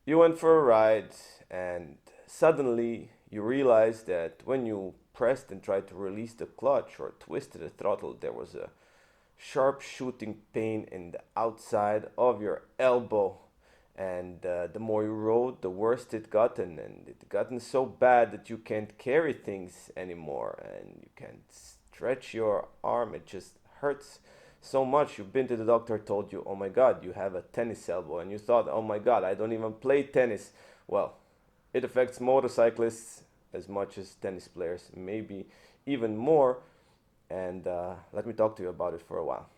You went for a ride, and suddenly you realized that when you pressed and tried to release the clutch or twisted the throttle, there was a sharp shooting pain in the outside of your elbow. And the more you rode, the worse it gotten, and it gotten so bad that you can't carry things anymore, and you can't stretch your arm. It just hurts so much. You've been to the doctor, told you, oh my God, you have a tennis elbow, and you thought, oh my God, I don't even play tennis. Well, it affects motorcyclists as much as tennis players, maybe even more. And let me talk to you about it for a while.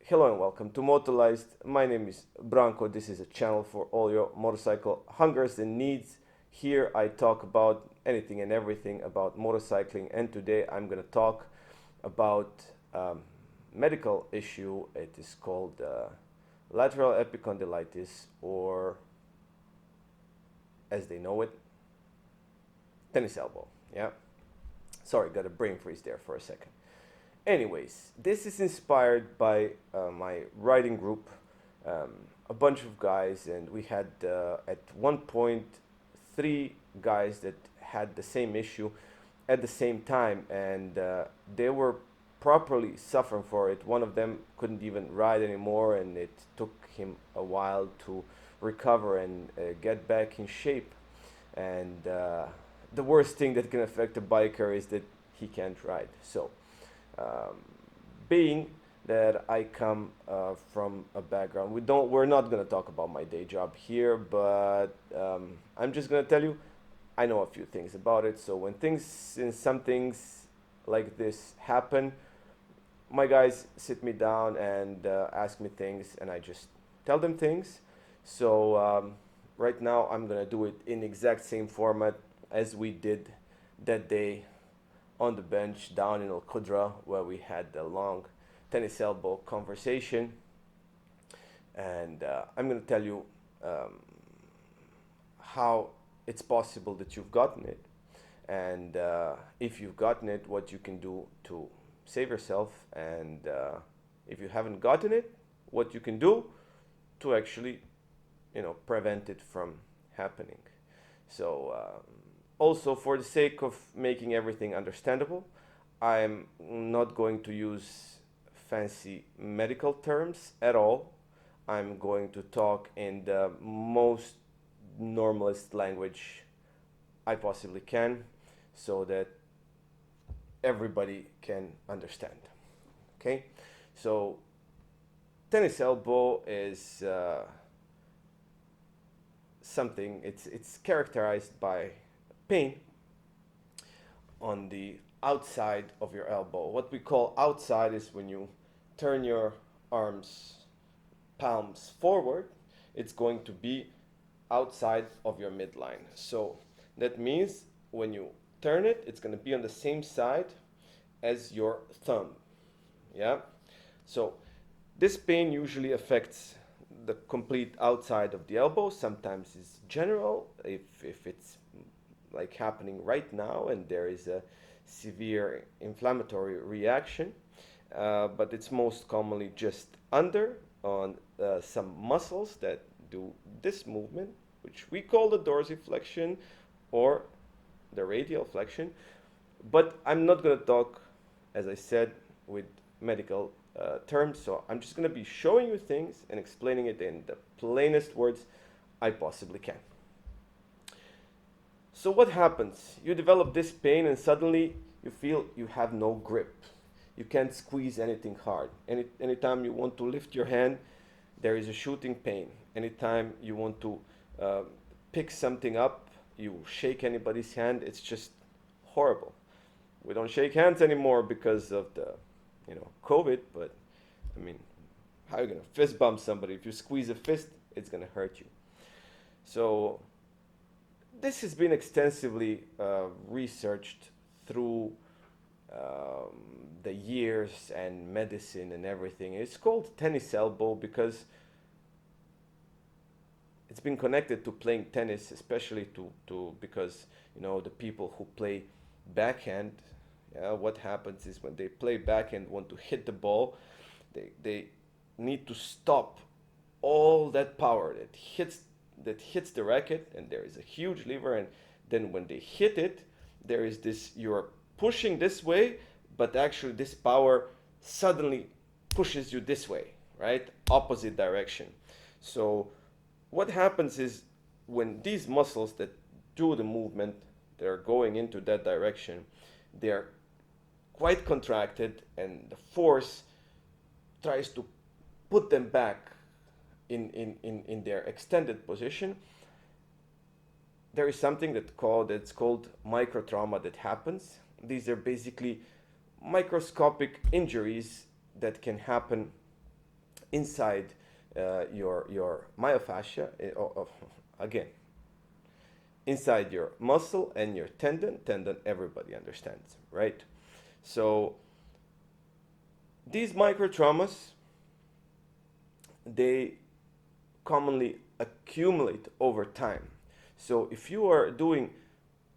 Hello and welcome to Motolyzed. My name is Branko. This is a channel for all your motorcycle hungers and needs. Here I talk about anything and everything about motorcycling, and today I'm going to talk about medical issue. It is called lateral epicondylitis, or as they know it, tennis elbow. Yeah. Sorry, got a brain freeze there for a second. Anyways, this is inspired by my writing group, um, a bunch of guys, and we had at one point three guys that had the same issue at the same time, and they were properly suffering for it. One of them couldn't even ride anymore, and it took him a while to recover and get back in shape. And the worst thing that can affect a biker is that he can't ride. So um, being that I come from a background, we're not going to talk about my day job here, but I'm just going to tell you I know a few things about it. So when some things like this happen, my guys sit me down and ask me things, and I just tell them things. So right now I'm going to do it in exact same format as we did that day on the bench down in Al Qudra, where we had the long tennis elbow conversation. And I'm going to tell you how it's possible that you've gotten it. And if you've gotten it, what you can do to save yourself. And if you haven't gotten it, what you can do to actually, prevent it from happening. So also, for the sake of making everything understandable, I'm not going to use fancy medical terms at all. I'm going to talk in the most normalist language I possibly can so that everybody can understand. Okay? So, tennis elbow is something, it's characterized by pain on the outside of your elbow. What we call outside is when you turn your arms, palms forward, it's going to be outside of your midline. So that means when you turn it, it's going to be on the same side as your thumb. Yeah? So this pain usually affects the complete outside of the elbow. Sometimes it's general, if it's like happening right now and there is a severe inflammatory reaction, but it's most commonly just under on some muscles that do this movement, which we call the dorsiflexion or the radial flexion. But I'm not going to talk, as I said, with medical terms, so I'm just going to be showing you things and explaining it in the plainest words I possibly can. So what happens? You develop this pain and suddenly you feel you have no grip. You can't squeeze anything hard. Anytime you want to lift your hand, there is a shooting pain. Anytime you want to pick something up, you shake anybody's hand, it's just horrible. We don't shake hands anymore because of the, COVID, but I mean, how are you gonna fist bump somebody? If you squeeze a fist, it's gonna hurt you. So this has been extensively researched through the years and medicine and everything. It's called tennis elbow because it's been connected to playing tennis, especially because the people who play backhand. What happens is when they play backhand, want to hit the ball, They need to stop all that power that hits the racket, and there is a huge lever, and then when they hit it, there is this, you're pushing this way, but actually this power suddenly pushes you this way, right? Opposite direction. So what happens is when these muscles that do the movement, they're going into that direction, they're quite contracted, and the force tries to put them back in their extended position. There is something that's called micro trauma that happens. These are basically microscopic injuries that can happen inside your myofascia, again, inside your muscle and your tendon. Tendon, everybody understands, right? So these micro traumas, they commonly accumulate over time. So if you are doing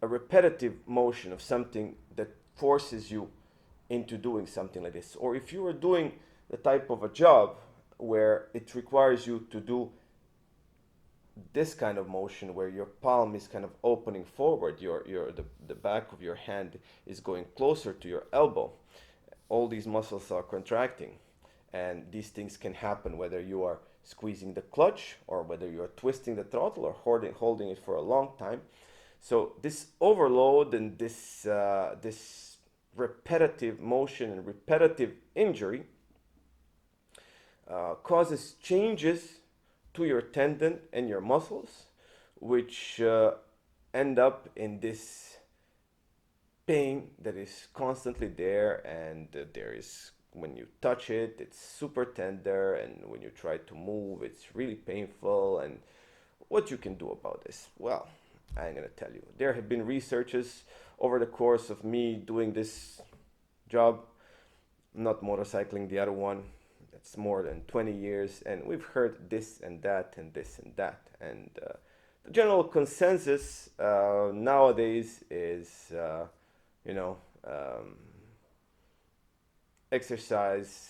a repetitive motion of something that forces you into doing something like this, or if you are doing the type of a job where it requires you to do this kind of motion where your palm is kind of opening forward, the back of your hand is going closer to your elbow, all these muscles are contracting, and these things can happen whether you are squeezing the clutch or whether you are twisting the throttle or holding it for a long time. So this overload and this repetitive motion and repetitive injury causes changes to your tendon and your muscles, which end up in this pain that is constantly there, and there is, when you touch it, it's super tender, and when you try to move, it's really painful. And what you can do about this? Well, I'm gonna tell you. There have been researches over the course of me doing this job, not motorcycling, the other one. It's more than 20 years, and we've heard this and that and this and that. And the general consensus nowadays is, exercise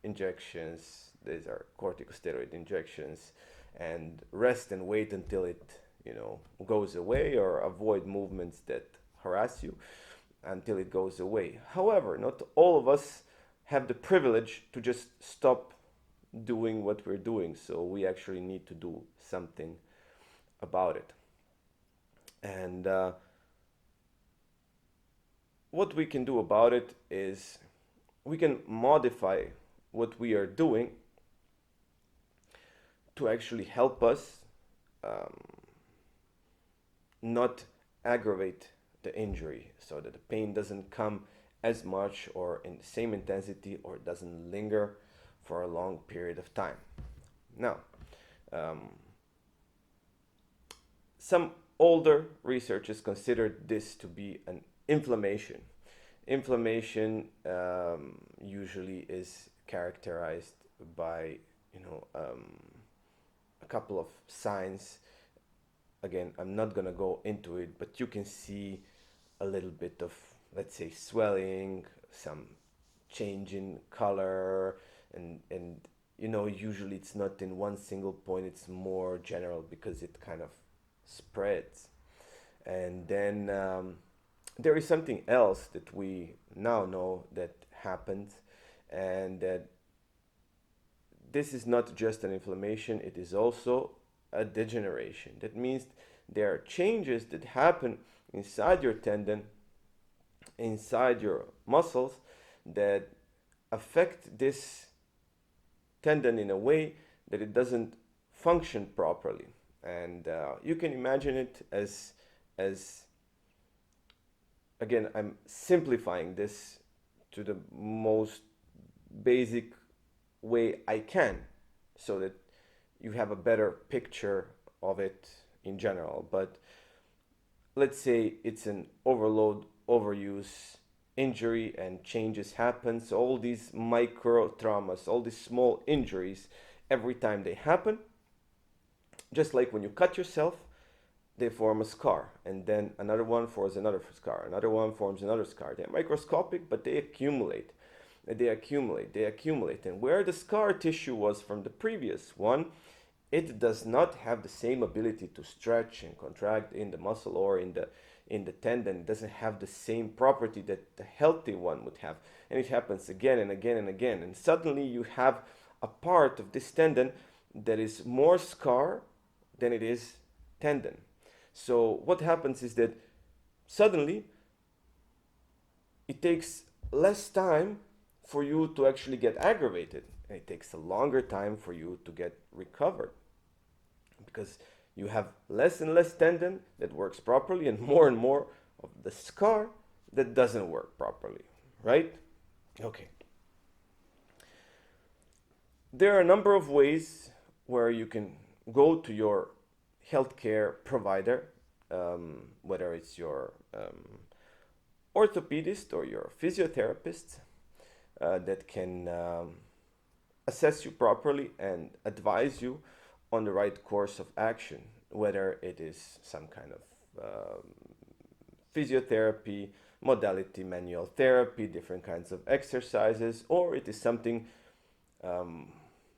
injections, these are corticosteroid injections, and rest and wait until it, goes away, or avoid movements that harass you until it goes away. However, not all of us have the privilege to just stop doing what we're doing, so we actually need to do something about it. And what we can do about it is we can modify what we are doing to actually help us not aggravate the injury, so that the pain doesn't come as much or in the same intensity, or doesn't linger for a long period of time. Now, some older researchers considered this to be an inflammation. Inflammation usually is characterized by a couple of signs. Again, I'm not gonna go into it, but you can see a little bit of, let's say, swelling, some change in color, and usually it's not in one single point, it's more general because it kind of spreads. And then there is something else that we now know that happens, and that this is not just an inflammation, it is also a degeneration. That means there are changes that happen inside your tendon, inside your muscles, that affect this tendon in a way that it doesn't function properly. And you can imagine it as again, I'm simplifying this to the most basic way I can, so that you have a better picture of it in general. But let's say it's an overload, overuse injury, and changes happen. So all these micro traumas, all these small injuries, every time they happen, just like when you cut yourself, they form a scar, and then another one forms another scar, another one forms another scar. They're microscopic, but they accumulate. they accumulate. And where the scar tissue was from the previous one, it does not have the same ability to stretch and contract in the muscle or in the tendon. It doesn't have the same property that the healthy one would have. And it happens again and again and again. And suddenly you have a part of this tendon that is more scar than it is tendon. So what happens is that suddenly it takes less time for you to actually get aggravated, and it takes a longer time for you to get recovered, because you have less and less tendon that works properly and more of the scar that doesn't work properly, right? Okay. There are a number of ways where you can go to your healthcare provider, whether it's your orthopedist or your physiotherapist, that can assess you properly and advise you on the right course of action, whether it is some kind of physiotherapy, modality, manual therapy, different kinds of exercises, or it is something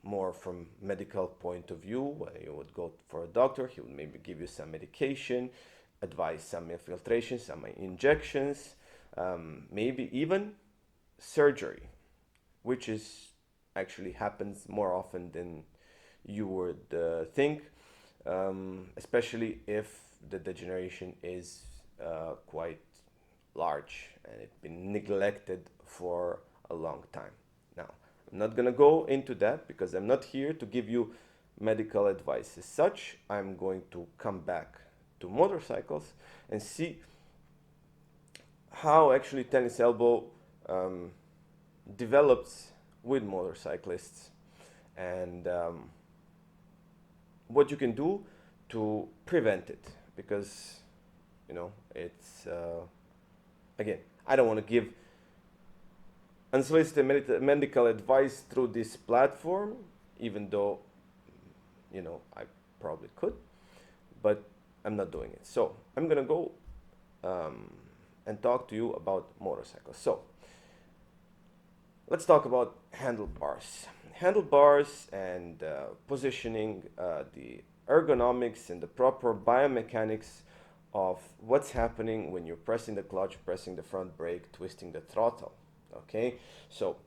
more from medical point of view, where you would go for a doctor. He would maybe give you some medication, advise some infiltration, some injections, maybe even surgery, which is actually happens more often than you would think, especially if the degeneration is quite large and it's been neglected for a long time. Now, I'm not going to go into that because I'm not here to give you medical advice as such. I'm going to come back to motorcycles and see how actually tennis elbow develops with motorcyclists, and what you can do to prevent it, because it's again, I don't want to give unsolicited medical advice through this platform, even though I probably could, but I'm not doing it. So I'm gonna go and talk to you about motorcycles. So let's talk about handlebars. Handlebars and positioning, the ergonomics and the proper biomechanics of what's happening when you're pressing the clutch, pressing the front brake, twisting the throttle. Okay, so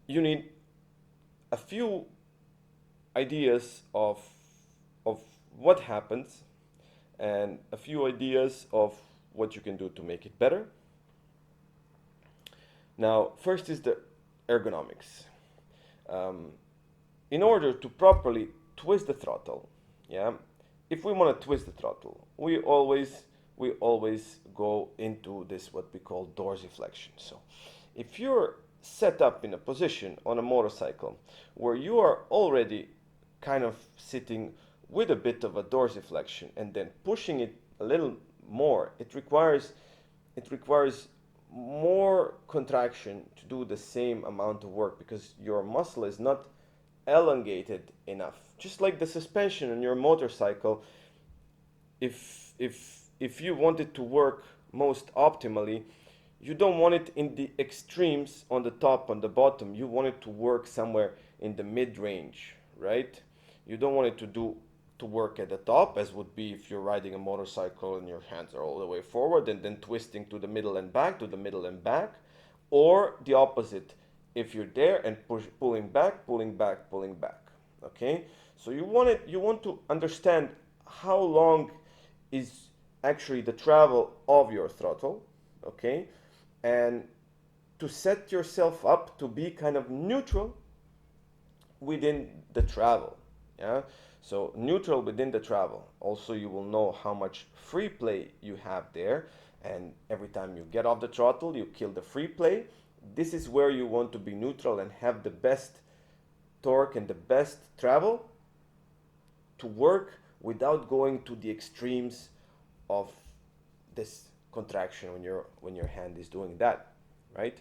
you need a few ideas of what happens and a few ideas of what you can do to make it better. Now, first is the ergonomics. In order to properly twist the throttle, if we want to twist the throttle, we always go into this what we call dorsiflexion. So if you're set up in a position on a motorcycle where you are already kind of sitting with a bit of a dorsiflexion and then pushing it a little more, it requires more contraction to do the same amount of work, because your muscle is not elongated enough. Just like the suspension on your motorcycle, if you want it to work most optimally, you don't want it in the extremes on the top, on the bottom. You want it to work somewhere in the mid-range, right? You don't want it to work at the top, as would be if you're riding a motorcycle and your hands are all the way forward and then twisting to the middle and back, or the opposite, if you're there and pulling back. Okay, so you want to understand how long is actually the travel of your throttle, okay, and to set yourself up to be kind of neutral within the travel. So neutral within the travel. Also, you will know how much free play you have there, and every time you get off the throttle, you kill the free play. This is where you want to be neutral and have the best torque and the best travel to work without going to the extremes of this contraction when your hand is doing that, right?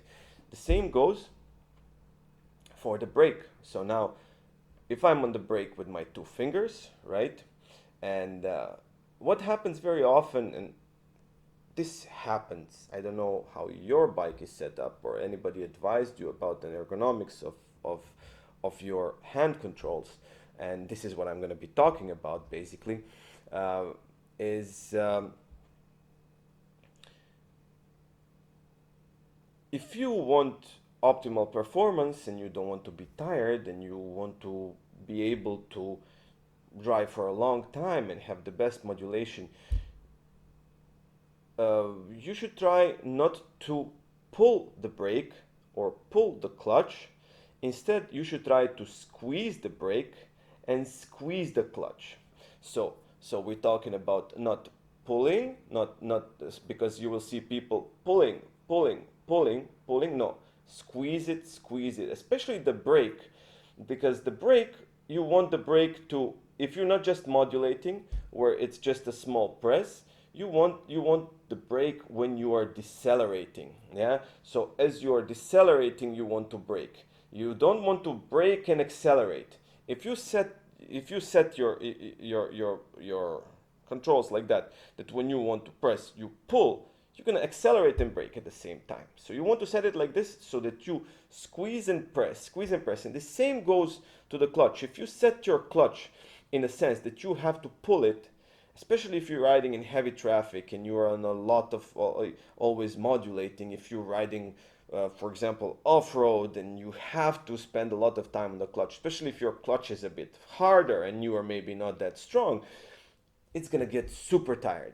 The same goes for the brake. So now, if I'm on the brake with my two fingers, right, and what happens very often, and this happens. I don't know how your bike is set up, or anybody advised you about the ergonomics of your hand controls. And this is what I'm going to be talking about basically, is if you want optimal performance and you don't want to be tired and you want to be able to drive for a long time and have the best modulation, you should try not to pull the brake or pull the clutch. Instead, you should try to squeeze the brake and squeeze the clutch. So we're talking about not pulling, not because you will see people pulling. No, squeeze it, especially the brake, because the brake, you want the brake to, if you're not just modulating where it's just a small press, you want the brake when you are decelerating. Yeah, so as you are decelerating, you want to brake. You don't want to brake and accelerate. If you set your controls like that when you want to press, you pull, you're going to accelerate and brake at the same time. So you want to set it like this so that you squeeze and press. And the same goes to the clutch. If you set your clutch in a sense that you have to pull it, especially if you're riding in heavy traffic and you are on a lot of always modulating, if you're riding, for example, off-road, and you have to spend a lot of time on the clutch, especially if your clutch is a bit harder and you are maybe not that strong, it's going to get super tired.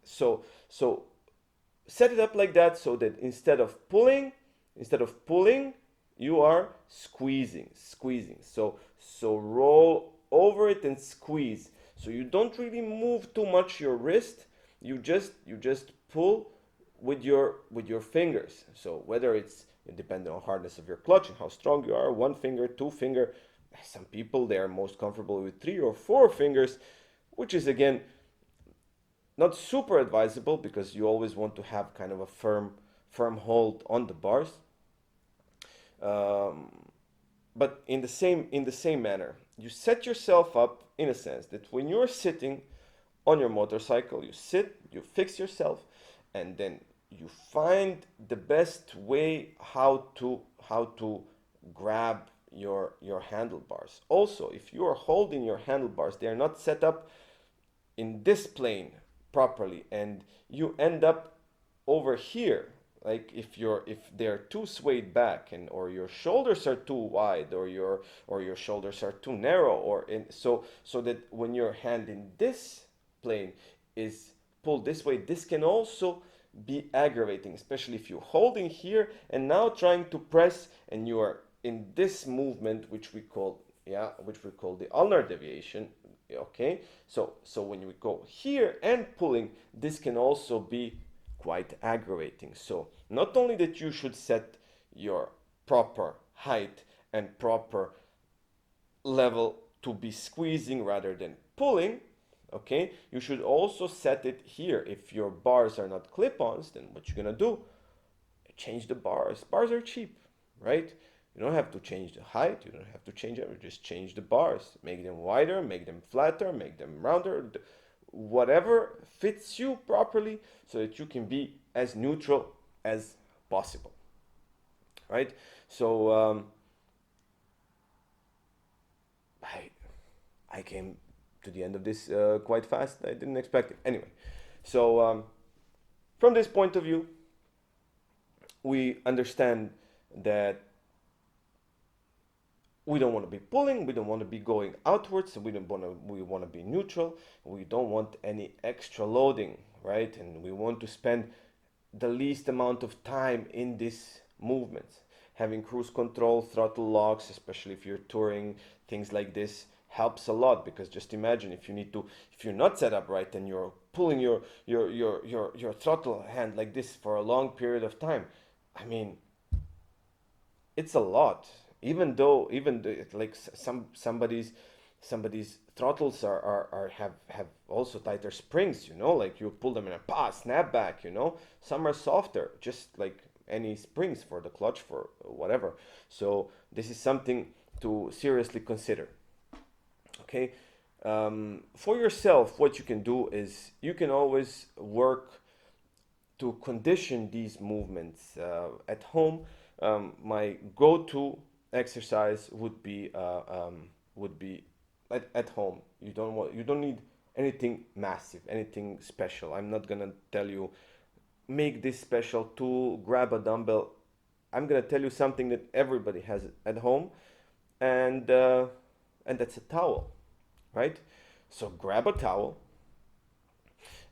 So set it up like that so that instead of pulling, you are squeezing. So roll over it and squeeze. So you don't really move too much your wrist. You just pull with your fingers. So whether it's depending on hardness of your clutch and how strong you are, 1 finger, 2 finger. Some people, they are most comfortable with 3 or 4 fingers, which is again not super advisable because you always want to have kind of a firm hold on the bars. But in the same manner, you set yourself up in a sense that when you're sitting on your motorcycle, you sit, you fix yourself, and then you find the best way how to grab your handlebars. Also, if you are holding your handlebars, they are not set up in this plane properly, and you end up over here. Like if they're too swayed back, or your shoulders are too wide, or your shoulders are too narrow, so that when your hand in this plane is pulled this way, this can also be aggravating, especially if you're holding here and now trying to press and you are in this movement, which we call the ulnar deviation. Okay, so when you go here and pulling, this can also be quite aggravating. So not only that you should set your proper height and proper level to be squeezing rather than pulling, okay, you should also set it here. If your bars are not clip-ons, then what you're gonna do, change the bars. Bars are cheap, right? You don't have to change the height, you don't have to change it, just change the bars. Make them wider, make them flatter, make them rounder, whatever fits you properly so that you can be as neutral as possible, right? So I came to the end of this quite fast. I didn't expect it. Anyway, so from this point of view, we understand that we don't want to be pulling, we don't want to be going outwards, we want to be neutral, we don't want any extra loading, right? And we want to spend the least amount of time in these movements. Having cruise control, throttle locks, especially if you're touring, things like this helps a lot, because just imagine if you're not set up right and you're pulling your throttle hand like this for a long period of time. I mean, it's a lot. Even though like somebody's throttles have also tighter springs, like you pull them in a snap back, some are softer, just like any springs for the clutch, for whatever. So this is something to seriously consider. Okay, For yourself, what you can do is you can always work to condition these movements at home. My go-to exercise would be at home. You don't need anything massive, anything special. I'm not gonna tell you make this special tool, grab a dumbbell. I'm gonna tell you something that everybody has at home, and that's a towel, right? So grab a towel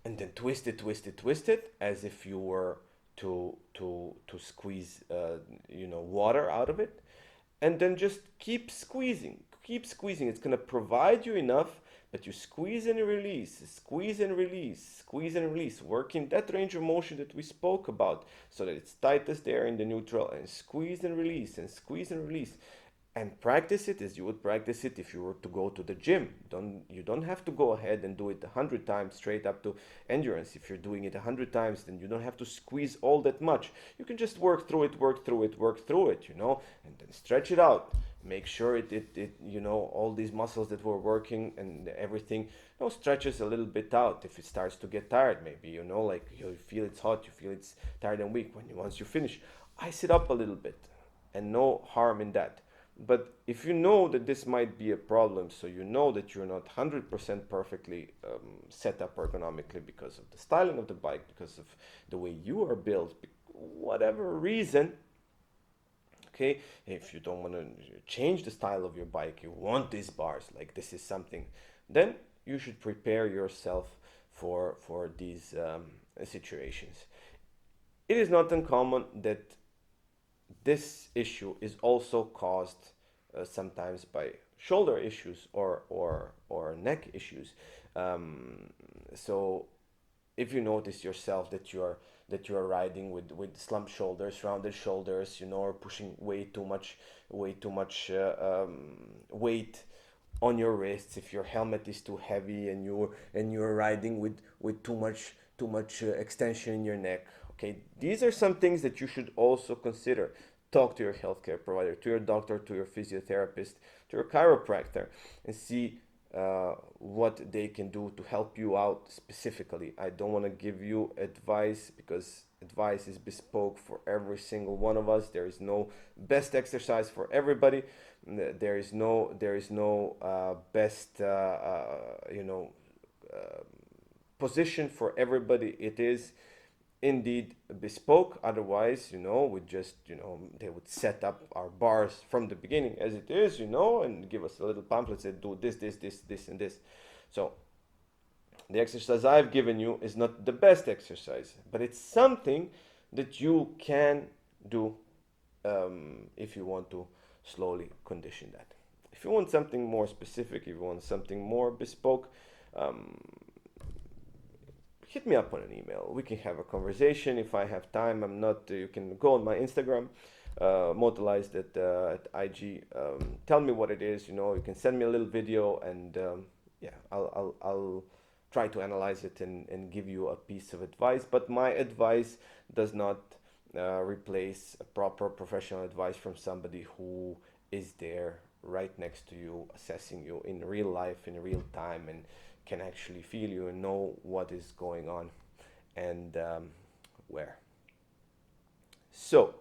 and then twist it, twist it, twist it, as if you were to squeeze water out of it, and then just keep squeezing, keep squeezing. It's gonna provide you enough, but you squeeze and release, squeeze and release, squeeze and release, working that range of motion that we spoke about, so that it's tightest there in the neutral, and squeeze and release, and squeeze and release, and practice it as you would practice it if you were to go to the gym. You don't have to go ahead and do it 100 times straight up to endurance. If you're doing it 100 times, then you don't have to squeeze all that much. You can just work through it, work through it, work through it, and then stretch it out. Make sure it all these muscles that were working and everything, stretches a little bit out. If it starts to get tired, maybe, like you feel it's hot, you feel it's tired and weak. Once you finish, ice it up a little bit, and no harm in that. But if you know that this might be a problem, so you know that you're not 100% perfectly set up ergonomically because of the styling of the bike, because of the way you are built, whatever reason, okay, if you don't want to change the style of your bike, you want these bars, like this is something, then you should prepare yourself for these situations. It is not uncommon that this issue is also caused sometimes by shoulder issues or neck issues. So if you notice yourself that you are riding with slumped shoulders, rounded shoulders, or pushing way too much weight on your wrists, if your helmet is too heavy and you're riding with too much extension in your neck. Okay, these are some things that you should also consider. Talk to your healthcare provider, to your doctor, to your physiotherapist, to your chiropractor, and see what they can do to help you out specifically. I don't want to give you advice, because advice is bespoke for every single one of us. There is no best exercise for everybody. There is no best position for everybody. It is indeed bespoke. Otherwise, we just, they would set up our bars from the beginning as it is, and give us a little pamphlet that do this, and this. So the exercise I've given you is not the best exercise, but it's something that you can do if you want to slowly condition that. If you want something more specific, if you want something more bespoke, hit me up on an email. We can have a conversation if I have time. I'm not. You can go on my Instagram, Motolyzed at IG. Tell me what it is. You can send me a little video, and I'll try to analyze it and give you a piece of advice. But my advice does not replace a proper professional advice from somebody who is there right next to you, assessing you in real life, in real time, and can actually feel you and know what is going on and where. So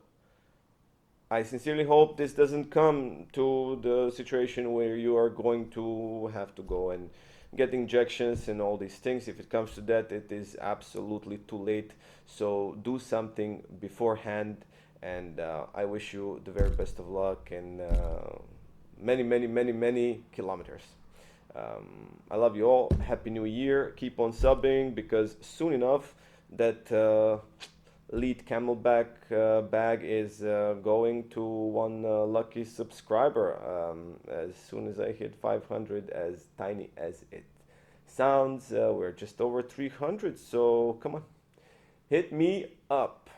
I sincerely hope this doesn't come to the situation where you are going to have to go and get injections and all these things. If it comes to that, it is absolutely too late. So do something beforehand, and I wish you the very best of luck and many kilometers. I love you all. Happy New Year. Keep on subbing, because soon enough that Elite Camelback bag is going to one lucky subscriber as soon as I hit 500, as tiny as it sounds. We're just over 300, so come on, hit me up.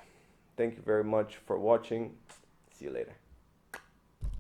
Thank you very much for watching. See you later.